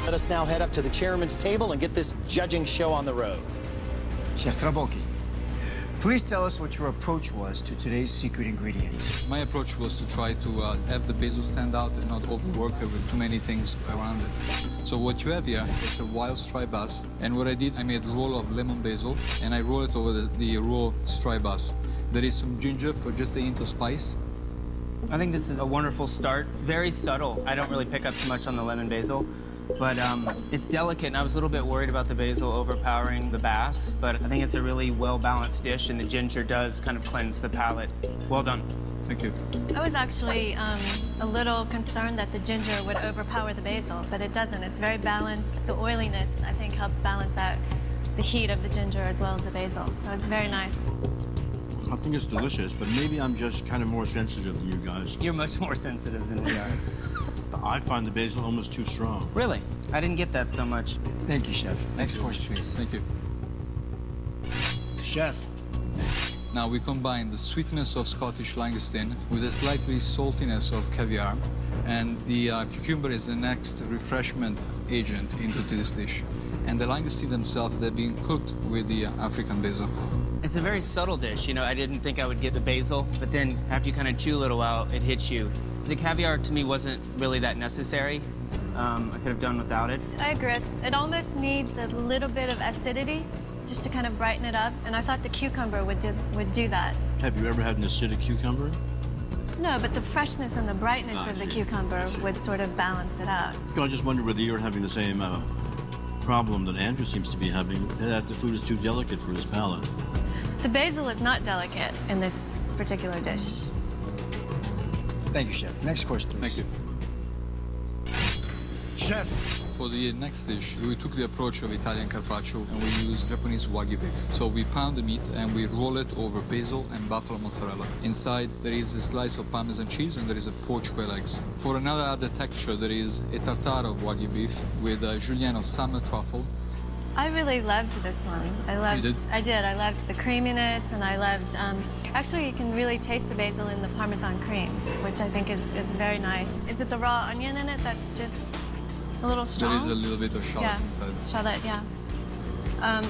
Let us now head up to the chairman's table and get this judging show on the road. Chef Trabocchi, please tell us what your approach was to today's secret ingredient. My approach was to try to have the basil stand out and not overwork it with too many things around it. So what you have here is a wild striped bass, and what I did, I made a roll of lemon basil, and I roll it over the raw striped bass. There is some ginger for just a hint of spice. I think this is a wonderful start. It's very subtle. I don't really pick up too much on the lemon basil, but it's delicate, and I was a little bit worried about the basil overpowering the bass, but I think it's a really well-balanced dish, and the ginger does kind of cleanse the palate. Well done. Thank you. I was actually a little concerned that the ginger would overpower the basil, but it doesn't. It's very balanced. The oiliness, I think, helps balance out the heat of the ginger as well as the basil, so it's very nice. I think it's delicious, but maybe I'm just kind of more sensitive than you guys. You're much more sensitive than we are. I find the basil almost too strong. Really? I didn't get that so much. Thank you, Chef. Next course, please. Thank you. Chef. Now we combine the sweetness of Scottish langoustine with the slightly saltiness of caviar, and the cucumber is the next refreshment agent into this dish. And the langoustine themselves, they're being cooked with the African basil. It's a very subtle dish. You know, I didn't think I would get the basil, but then after you kind of chew a little while, it hits you. The caviar, to me, wasn't really that necessary. I could have done without it. I agree. It almost needs a little bit of acidity just to kind of brighten it up, and I thought the cucumber would do that. Have you ever had an acidic cucumber? No, but the freshness and the brightness of the cucumber would sort of balance it out. I just wonder whether you're having the same problem that Andrew seems to be having, that the food is too delicate for his palate. The basil is not delicate in this particular dish. Thank you, Chef. Next course, please. Thank you. Chef. For the next dish, we took the approach of Italian carpaccio, and we used Japanese wagyu beef. So we pound the meat and we roll it over basil and buffalo mozzarella. Inside there is a slice of Parmesan cheese and there is a poached quail eggs. For another added texture, there is a tartare of wagyu beef with julienne of summer truffle. I really loved this one. You did? I did. I loved the creaminess, and I loved. Actually, you can really taste the basil in the Parmesan cream, which I think is very nice. Is it the raw onion in it that's just a little strong? There is a little bit of shallots inside. Shallot, yeah.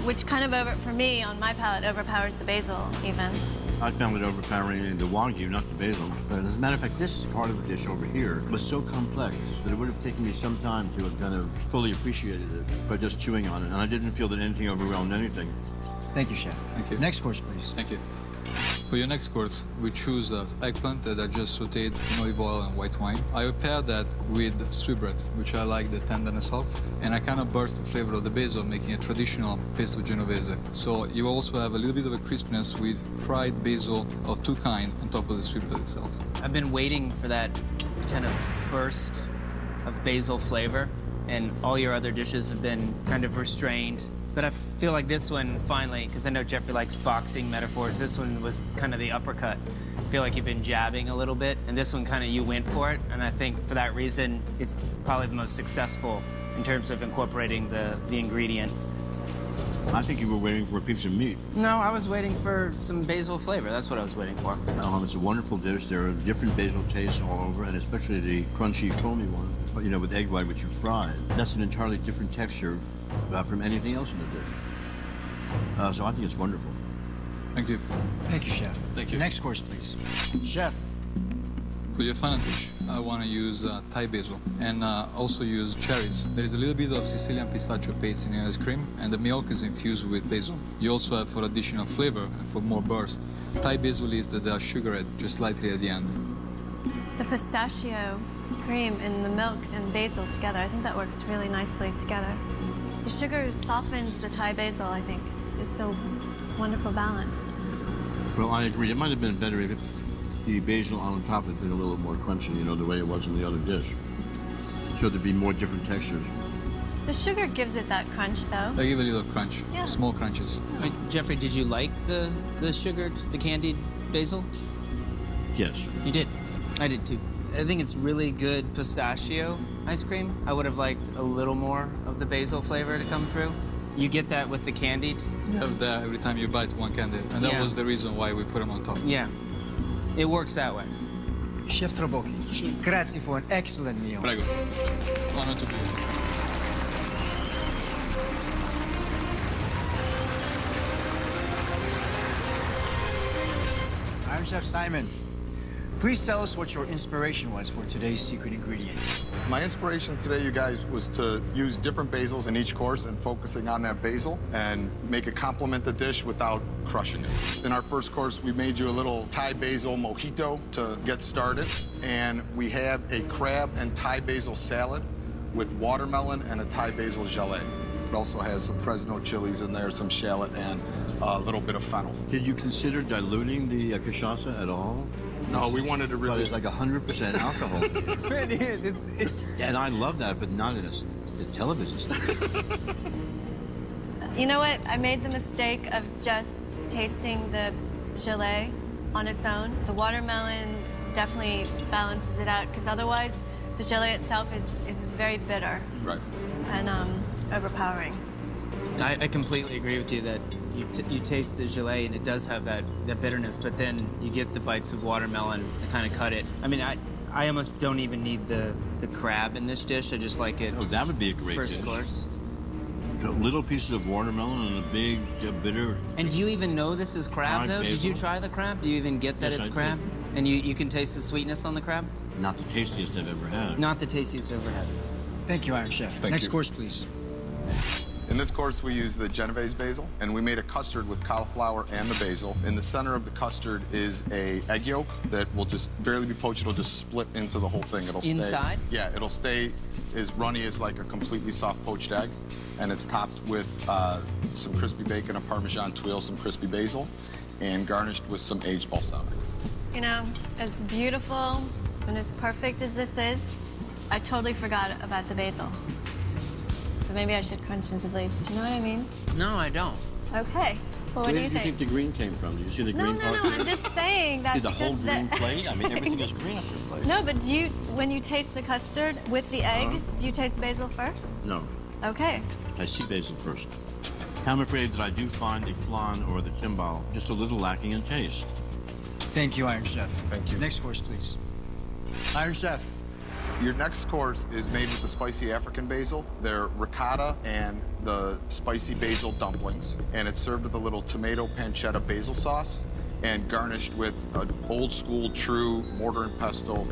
Which kind of for me, on my palate, overpowers the basil even. I found it overpowering in the wagyu, not the basil. But as a matter of fact, this part of the dish over here was so complex that it would have taken me some time to have kind of fully appreciated it by just chewing on it. And I didn't feel that anything overwhelmed anything. Thank you, Chef. Thank you. Next course, please. Thank you. For your next course, we choose eggplant that I just sauteed in olive oil and white wine. I pair that with sweetbreads, which I like the tenderness of, and I kind of burst the flavor of the basil, making a traditional pesto genovese. So you also have a little bit of a crispness with fried basil of two kinds on top of the sweetbread itself. I've been waiting for that kind of burst of basil flavor, and all your other dishes have been kind of restrained. But I feel like this one, finally, because I know Jeffrey likes boxing metaphors, this one was kind of the uppercut. I feel like you've been jabbing a little bit, and this one kind of you went for it. And I think for that reason, it's probably the most successful in terms of incorporating the ingredient. I think you were waiting for a piece of meat. No, I was waiting for some basil flavor. That's what I was waiting for. It's a wonderful dish. There are different basil tastes all over, and especially the crunchy, foamy one, you know, with egg white, which you fried. That's an entirely different texture from anything else in the dish. So I think it's wonderful. Thank you. Thank you, Chef. Thank you. Next course, please. Chef. For your final dish, I want to use Thai basil and also use cherries. There is a little bit of Sicilian pistachio paste in the ice cream, and the milk is infused with basil. You also have, for additional flavor and for more burst, Thai basil leaves that are sugared just slightly at the end. The pistachio cream and the milk and basil together, I think that works really nicely together. The sugar softens the Thai basil, I think. It's a wonderful balance. Well, I agree. It might have been better if the basil on top had been a little more crunchy, you know, the way it was in the other dish. So there'd be more different textures. The sugar gives it that crunch, though. They give a little crunch, small crunches. Wait, Jeffrey, did you like the sugared, the candied basil? Yes. You did. I did, too. I think it's really good pistachio ice cream. I would have liked a little more of the basil flavor to come through. You get that with the candied? You have that every time you bite one candy, and that was the reason why we put them on top. Yeah. It works that way. Chef Trabocchi, grazie for an excellent meal. Prego. Honor to be here. Iron Chef Simon, please tell us what your inspiration was for today's secret ingredient. My inspiration today, you guys, was to use different basils in each course and focusing on that basil and make it complement the dish without crushing it. In our first course, we made you a little Thai basil mojito to get started, and we have a crab and Thai basil salad with watermelon and a Thai basil gelée. It also has some Fresno chilies in there, some shallot, and a little bit of fennel. Did you consider diluting the cachaça at all? No, we wanted to Well, really... it's like 100% alcohol. It is. It's. And I love that, but not in the television station. You know what? I made the mistake of just tasting the gelée on its own. The watermelon definitely balances it out, because otherwise the gelée itself is very bitter Right. and overpowering. I completely agree with you that you taste the gelée and it does have that bitterness, but then you get the bites of watermelon and kind of cut it. I mean, I almost don't even need the crab in this dish. I just like it. Oh, that would be a great first dish. course. So little pieces of watermelon and a big bitter. And do you even know this is crab, Thai though? Did you basil. try the crab? Do you even get that Yes, it's I crab? did. And you can taste the sweetness on the crab? Not the tastiest I've ever had. Not the tastiest I've ever had. Thank you, Iron Chef. Thank Next you. course, please. In this course, we use the Genovese basil, and we made a custard with cauliflower and the basil. In the center of the custard is a egg yolk that will just barely be poached. It'll just split into the whole thing. It'll Inside? stay. Yeah, it'll stay as runny as like a completely soft poached egg, and it's topped with some crispy bacon, a Parmesan tuile, some crispy basil, and garnished with some aged balsamic. You know, as beautiful and as perfect as this is, I totally forgot about the basil. So maybe I should crunch into the leaf. Do you know what I mean? No, I don't. Okay. Well, what Where do you did you think? think the green came from? Did you see the No, green no, part? no. I'm just saying that See the whole because green plate? I mean, everything is green up your plate. No, but when you taste the custard with the egg, do you taste basil first? No, Okay. I see basil first. I'm afraid that I do find the flan or the timbal just a little lacking in taste. Thank you, Iron Chef. Thank you. Next course, please. Iron Chef. Your next course is made with the spicy African basil. They're ricotta and the spicy basil dumplings, and it's served with a little tomato pancetta basil sauce and garnished with an old school true mortar and pesto.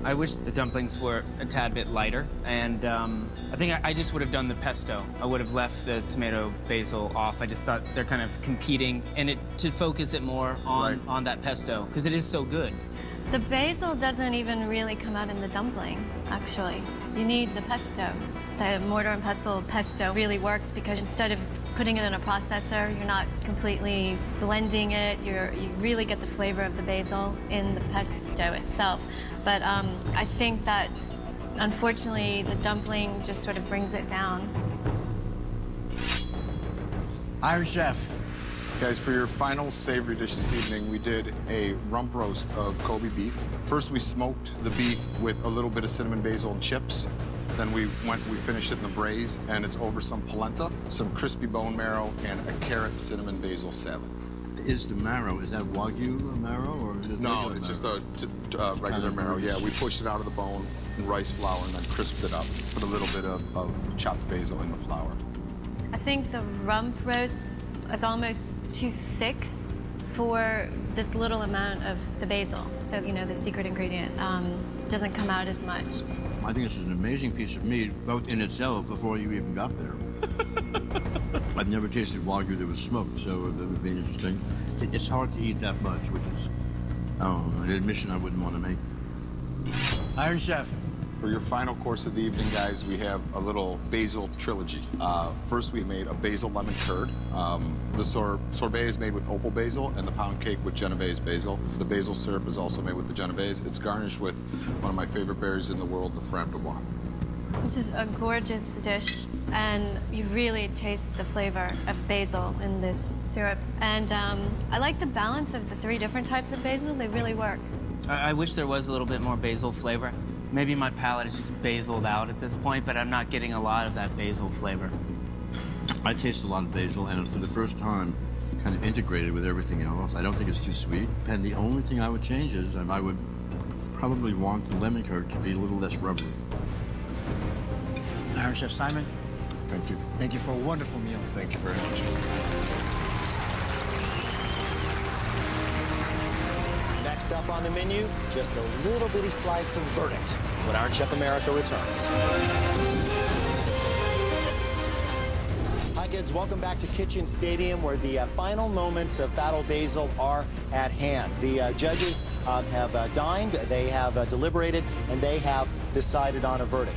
I wish the dumplings were a tad bit lighter, and I think I just would have done the pesto. I would have left the tomato basil off. I just thought they're kind of competing, and to focus it more on that pesto, because it is so good. The basil doesn't even really come out in the dumpling, actually. You need the pesto. The mortar and pestle pesto really works because instead of putting it in a processor, you're not completely blending it. You really get the flavor of the basil in the pesto itself. But I think that, unfortunately, the dumpling just sort of brings it down. Iron Chef. Guys, for your final savory dish this evening, we did a rump roast of Kobe beef. First, we smoked the beef with a little bit of cinnamon basil and chips. Then we finished it in the braise, and it's over some polenta, some crispy bone marrow, and a carrot cinnamon basil salad. Is the marrow, is that Wagyu marrow or is it No, regular it's marrow? just a regular marrow. Yeah, we pushed it out of the bone in rice flour and then crisped it up. Put a little bit of chopped basil in the flour. I think the rump roast is almost too thick for this little amount of the basil. So, you know, the secret ingredient doesn't come out as much. I think this is an amazing piece of meat, both in itself before you even got there. I've never tasted Wagyu that was smoked, so that would be interesting. It's hard to eat that much, which is an admission I wouldn't want to make. Iron Chef. For your final course of the evening, guys, we have a little basil trilogy. First, we made a basil lemon curd. The sorbet is made with opal basil and the pound cake with Genovese basil. The basil syrup is also made with the Genovese. It's garnished with one of my favorite berries in the world, the framboise. This is a gorgeous dish, and you really taste the flavor of basil in this syrup. And I like the balance of the 3 different types of basil. They really work. I wish there was a little bit more basil flavor. Maybe my palate is just basiled out at this point, but I'm not getting a lot of that basil flavor. I taste a lot of basil, and for the first time, kind of integrated with everything else. I don't think it's too sweet. And the only thing I would change is I would probably want the lemon curd to be a little less rubbery. Iron Chef Simon. Thank you. Thank you for a wonderful meal. Thank you very much. Next up on the menu, just a little bitty slice of verdict when Iron Chef America returns. Hi, kids. Welcome back to Kitchen Stadium, where the final moments of Battle Basil are at hand. The judges have dined, they have deliberated, and they have decided on a verdict.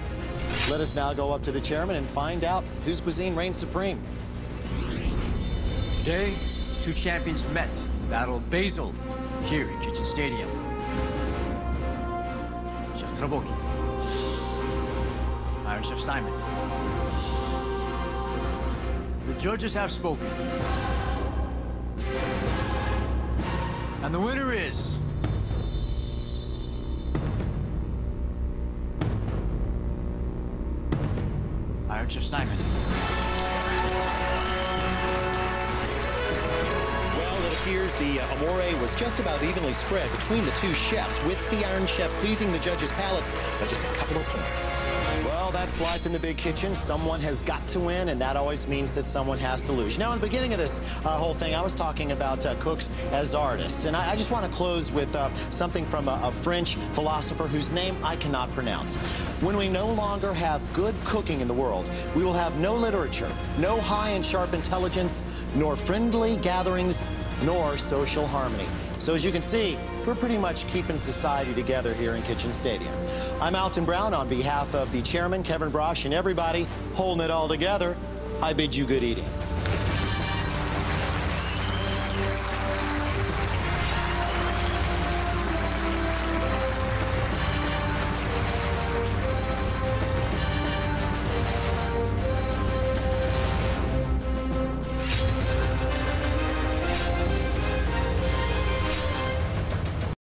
Let us now go up to the chairman and find out whose cuisine reigns supreme. Today, two champions met. Battle Basil here in Kitchen Stadium. Chef Traboki, Iron Chef Simon. The judges have spoken. And the winner is... Iron Chef Simon. Well, it appears the amore was just about evenly spread between the two chefs, with the Iron Chef pleasing the judges' palates by just a couple of points. Well, that's life in the big kitchen. Someone has got to win, and that always means that someone has to lose. Now, in the beginning of this whole thing, I was talking about cooks as artists, and I just want to close with something from a French philosopher whose name I cannot pronounce. When we no longer have good cooking in the world, we will have no literature, no high and sharp intelligence, nor friendly gatherings, nor social harmony. So as you can see, we're pretty much keeping society together here in Kitchen Stadium. I'm Alton Brown on behalf of the chairman, Kevin Brosh, and everybody holding it all together. I bid you good eating.